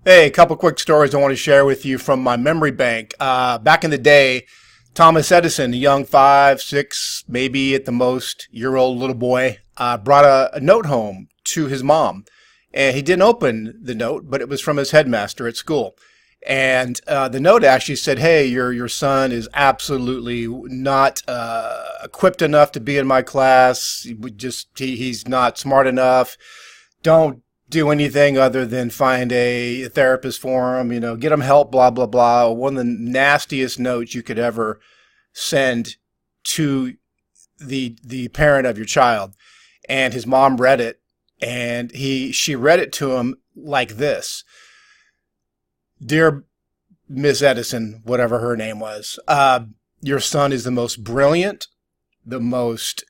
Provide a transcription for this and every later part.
Hey, a couple quick stories I want to share with you from my memory bank. Back in the day, Thomas Edison, a young 5, 6, maybe at the most year-old little boy, brought a note home to his mom. And he didn't open the note, but it was from his headmaster at school. And the note actually said, "Hey, your son is absolutely not equipped enough to be in my class. He's not smart enough. Don't do anything other than find a therapist for him. Get him help. Blah blah blah." One of the nastiest notes you could ever send to the parent of your child. And his mom read it, and she read it to him like this: "Dear Miss Edison," whatever her name was, "your son is the most brilliant, the most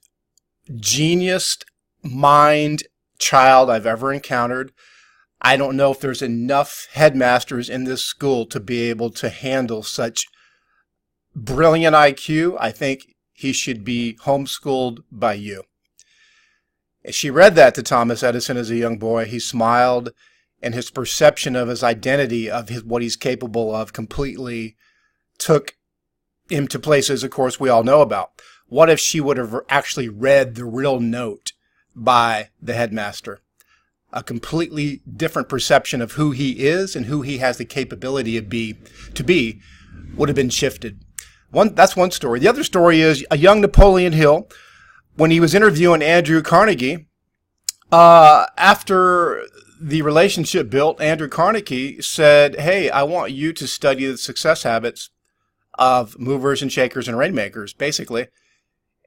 genius mind child I've ever encountered. I don't know if there's enough headmasters in this school to be able to handle such brilliant IQ. I think he should be homeschooled by you." She read that to Thomas Edison as a young boy. He smiled, and his perception of his identity, of what he's capable of, completely took him to places, of course, we all know about. What if she would have actually read the real note by the headmaster? A completely different perception of who he is and who he has the capability to be would have been shifted. That's one story. The other story is a young Napoleon Hill, when he was interviewing Andrew Carnegie, after the relationship built, Andrew Carnegie said, "Hey, I want you to study the success habits of movers and shakers and rainmakers, basically.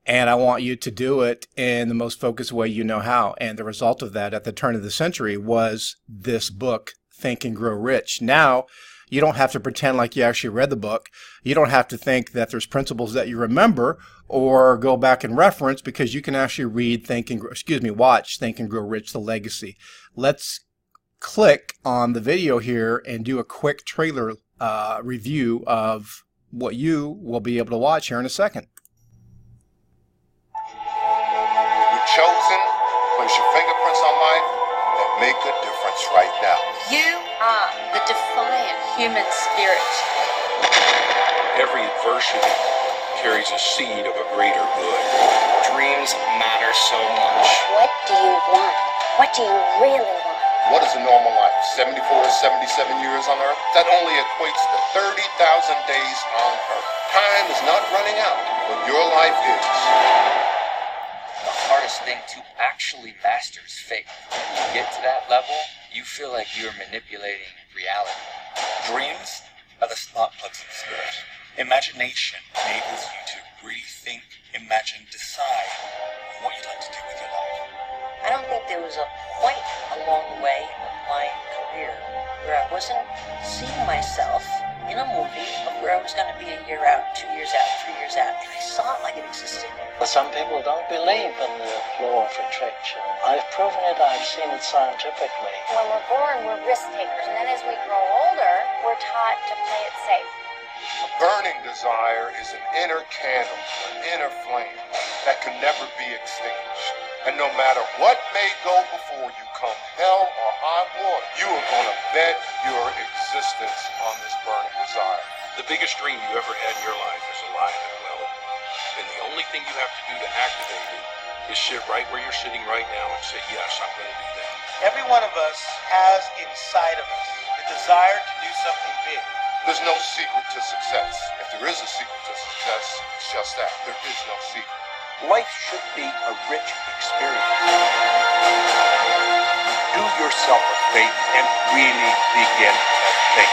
And I want you to do it in the most focused way you know how." And the result of that at the turn of the century was this book, Think and Grow Rich. Now, you don't have to pretend like you actually read the book. You don't have to think that there's principles that you remember or go back and reference, because you can actually watch Think and Grow Rich, The Legacy. Let's click on the video here and do a quick trailer review of what you will be able to watch here in a second. You're chosen, place your fingerprints on life, and make a difference right now. You are the defiant human spirit. Every adversity carries a seed of a greater good. Dreams matter so much. What do you want? What do you really want? What is a normal life? 74 to 77 years on Earth? That only equates to 30,000 days on Earth. Time is not running out, but your life is. The hardest thing to actually master is faith. When you get to that level, you feel like you're manipulating reality. Dreams are the spark plugs of the spirit. Imagination enables you to rethink, imagine, decide on what you'd like to do with your life. I don't think there was a point along the way of my career where I wasn't seeing myself in a movie of where I was going to be a year out, 2 years out, 3 years out, and I saw it like it existed. But some people don't believe in the law of attraction. I've proven it, I've seen it scientifically. When we're born, we're risk takers, and then as we grow older, we're taught to play it safe. A burning desire is an inner candle, an inner flame that can never be extinguished. And no matter what may go before you, come hell or high water, you are going to bet your existence on this burning desire. The biggest dream you ever had in your life is alive and well. And the only thing you have to do to activate it is sit right where you're sitting right now and say, yes, I'm going to do that. Every one of us has inside of us the desire to do something big. There's no secret to success. If there is a secret to success, it's just that. There is no secret. Life should be a rich experience. Do yourself a favor and really begin to think.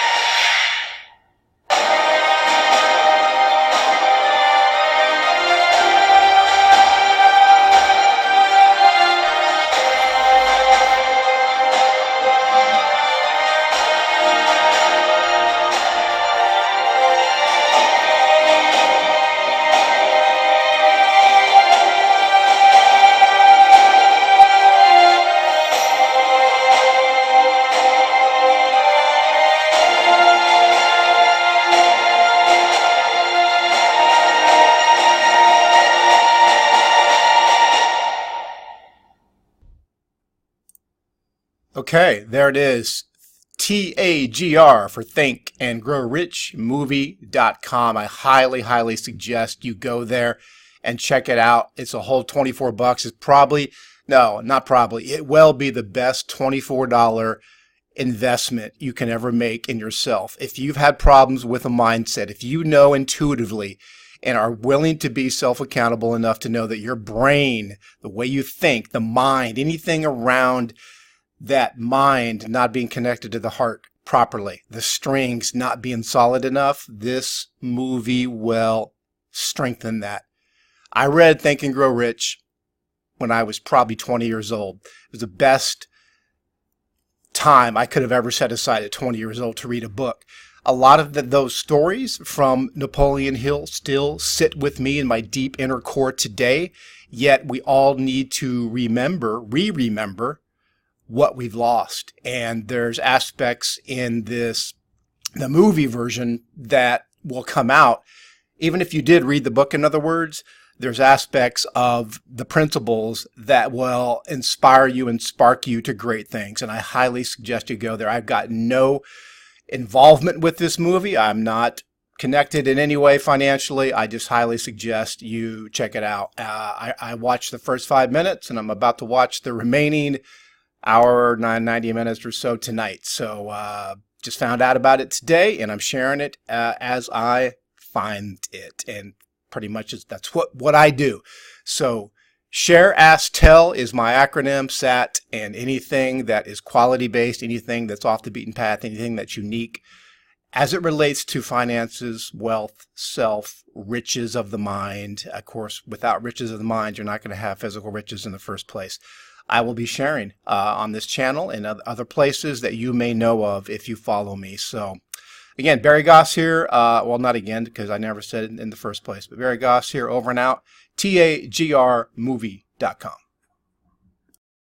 Okay, there it is. TAGR for Think and Grow Rich Movie.com. I highly, highly suggest you go there and check it out. It's a whole $24. It's probably, no, not probably, it will be the best $24 investment you can ever make in yourself. If you've had problems with a mindset, if you know intuitively and are willing to be self-accountable enough to know that your brain, the way you think, the mind, anything around that mind not being connected to the heart properly, the strings not being solid enough, this movie will strengthen that. I read Think and Grow Rich when I was probably 20 years old. It was the best time I could have ever set aside at 20 years old to read a book. A lot of those stories from Napoleon Hill still sit with me in my deep inner core today, yet we all need to remember, re-remember, what we've lost. And there's aspects in the movie version that will come out. Even if you did read the book, in other words, there's aspects of the principles that will inspire you and spark you to great things. And I highly suggest you go there. I've got no involvement with this movie. I'm not connected in any way financially. I just highly suggest you check it out. I watched the first 5 minutes, and I'm about to watch the remaining hour, 90 minutes or so tonight. So just found out about it today, and I'm sharing it as I find it. And pretty much that's what I do. So Share, Ask, Tell is my acronym, SAT, and anything that is quality-based, anything that's off the beaten path, anything that's unique as it relates to finances, wealth, self, riches of the mind. Of course, without riches of the mind, you're not going to have physical riches in the first place. I will be sharing on this channel and other places that you may know of if you follow me. So again, Barry Goss here. Well, not again, because I never said it in the first place, but Barry Goss here, over and out. TAGRmovie.com.